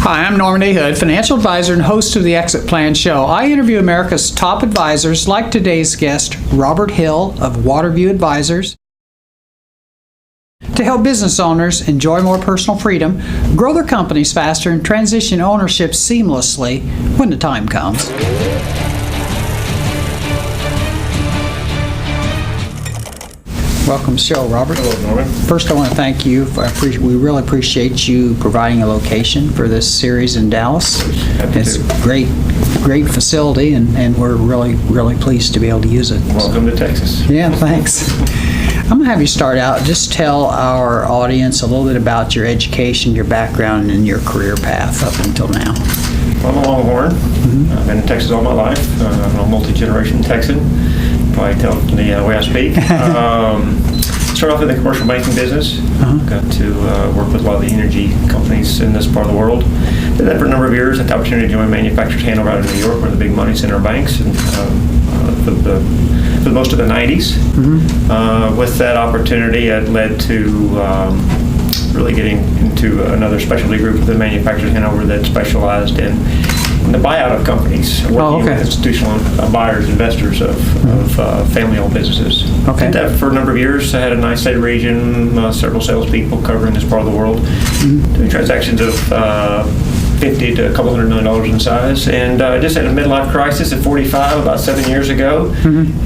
Hi, I'm Norman A. Hood, financial advisor and host of the Exit Plan Show. I interview America's top advisors like today's guest, Robert Hill of Waterview Advisors, to help business owners enjoy more personal freedom, grow their companies faster, and transition ownership seamlessly when the time comes. Welcome to the show, Robert. Hello, Norman. First, I want to thank you. We really appreciate you providing a location for this series in Dallas. It's a great facility, and we're really pleased to be able to use it. Welcome to Texas. Yeah, thanks. I'm going to have you start out. Just tell our audience a little bit about your education, your background, and your career path up until now. Well, I'm a Longhorn. I've been in Texas all my life. I'm a multi-generation Texan. Probably tell from the way I speak. Started off in the commercial banking business. Got to work with a lot of the energy companies in this part of the world. Did that for a number of years. Had the opportunity to join Manufacturers Hanover out in New York, one of the big money center banks, and for most of the 90s. With that opportunity, it led to really getting into another specialty group, the Manufacturers Hanover, that specialized in the buyout of companies, working with institutional buyers, investors of family-owned businesses. Did that for a number of years. I had a nice state region, several salespeople covering this part of the world, doing transactions of $50 to a couple $100 million in size, and just had a midlife crisis at 45 about 7 years ago,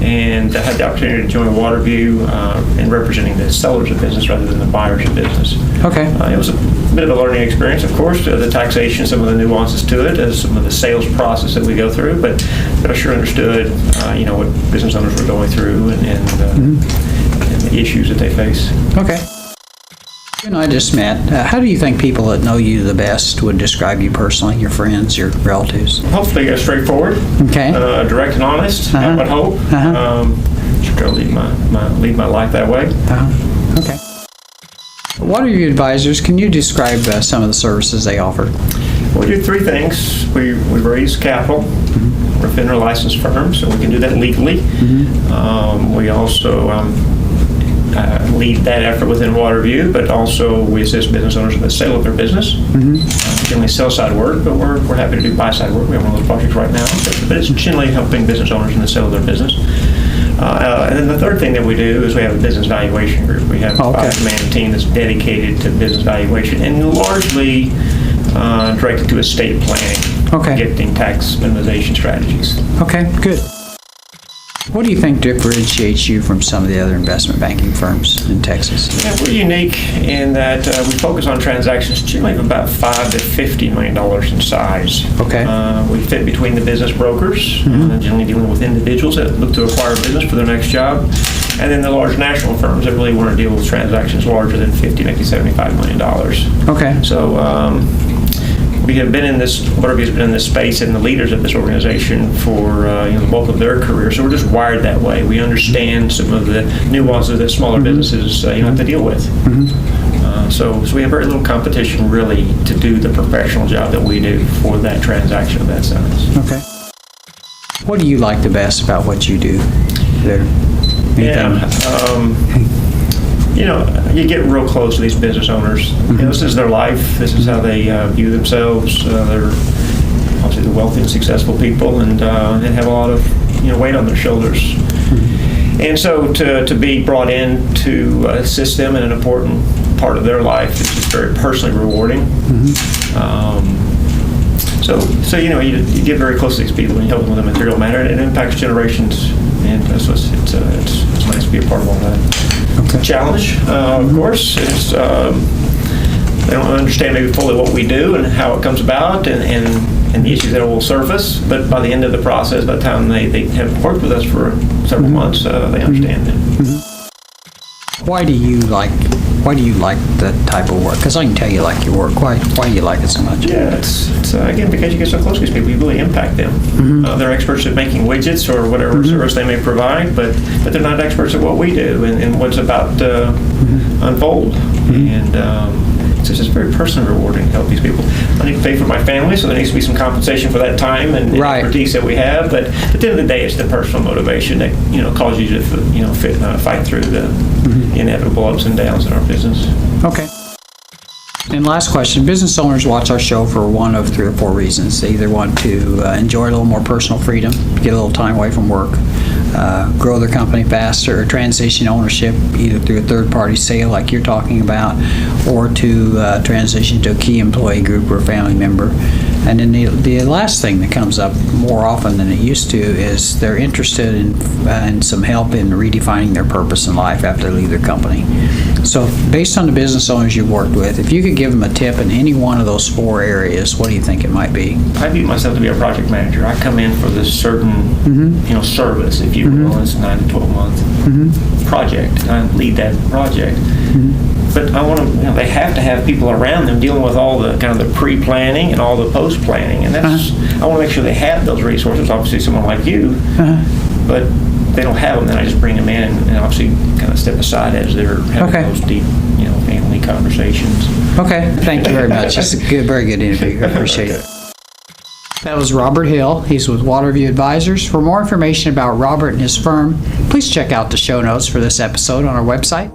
and I had the opportunity to join Waterview in representing the sellers of business rather than the buyers of business. It was a bit of a learning experience, of course, the taxation, some of the nuances to it, some of the sales process that we go through, but I sure understood, what business owners were going through and the issues that they face. You and I just met. How do you think people that know you the best would describe you personally, your friends, your relatives? Hopefully straightforward, direct and honest, I would hope. Should try to lead my life that way. Waterview Advisors, can you describe some of the services they offer? We do three things. We raise capital. We're a FINRA licensed firm, so we can do that legally. We also lead that effort within Waterview, but also we assist business owners in the sale of their business. Generally sell-side work, but we're happy to do buy-side work. We have one of those projects right now, but it's generally helping business owners in the sale of their business. And then the third thing that we do is we have a business valuation group. We have a 5-man team that's dedicated to business valuation and largely directed to estate planning, getting tax minimization strategies. Good. What do you think differentiates you from some of the other investment banking firms in Texas? Yeah, we're unique in that we focus on transactions generally of about $5 to $50 million in size. We fit between the business brokers, generally dealing with individuals that look to acquire business for their next job, and then the large national firms that really want to deal with transactions larger than $50, maybe $75 million. So we have been in this, Waterview has been in this space, and the leaders of this organization for the bulk of their career. So we're just wired that way. We understand some of the nuances that smaller businesses have to deal with. So we have very little competition really to do the professional job that we do for that transaction of that size. What do you like the best about what you do there? You get real close to these business owners. This is their life. This is how they view themselves. They're obviously the wealthy and successful people, and have a lot of weight on their shoulders. And so to be brought in to assist them in an important part of their life is just very personally rewarding. So you get very close to these people and you help them with a material matter, and it impacts generations. And so it's nice to be a part of all that. Challenge, of course, is they don't understand maybe fully what we do and how it comes about and the issues that will surface. But by the end of the process, by the time they have worked with us for several months, they understand it. Why do you like that type of work? Because I can tell you like your work. Why do you like it so much? Yeah, it's again because you get so close to these people, you really impact them. They're experts at making widgets or whatever service they may provide, but they're not experts at what we do and what's about to unfold. And it's just very personally rewarding to help these people. I need to pay for my family, so there needs to be some compensation for that time and expertise that we have. But at the end of the day, it's the personal motivation that causes you to fight through the inevitable ups and downs in our business. And last question, business owners watch our show for one of 3 or 4 reasons. They either want to enjoy a little more personal freedom, get a little time away from work, grow their company faster, or transition ownership either through a third-party sale like you're talking about, or to transition to a key employee group or family member. And then the last thing that comes up more often than it used to is they're interested in some help in redefining their purpose in life after they leave their company. So based on the business owners you've worked with, if you could give them a tip in any one of those 4 areas, what do you think it might be? I view myself to be a project manager. I come in for this certain, service, if you will. It's a 9 to 12 month project. I lead that project. But I want to, they have to have people around them dealing with all the kind of the pre-planning and all the post-planning. And that's, I want to make sure they have those resources. Obviously, someone like you, but they don't have them, then I just bring them in and obviously kind of step aside as they're having those deep, family conversations. Okay, thank you very much. It's a good, very good interview. I appreciate it. That was Robert Hill. He's with Waterview Advisors. For more information about Robert and his firm, please check out the show notes for this episode on our website.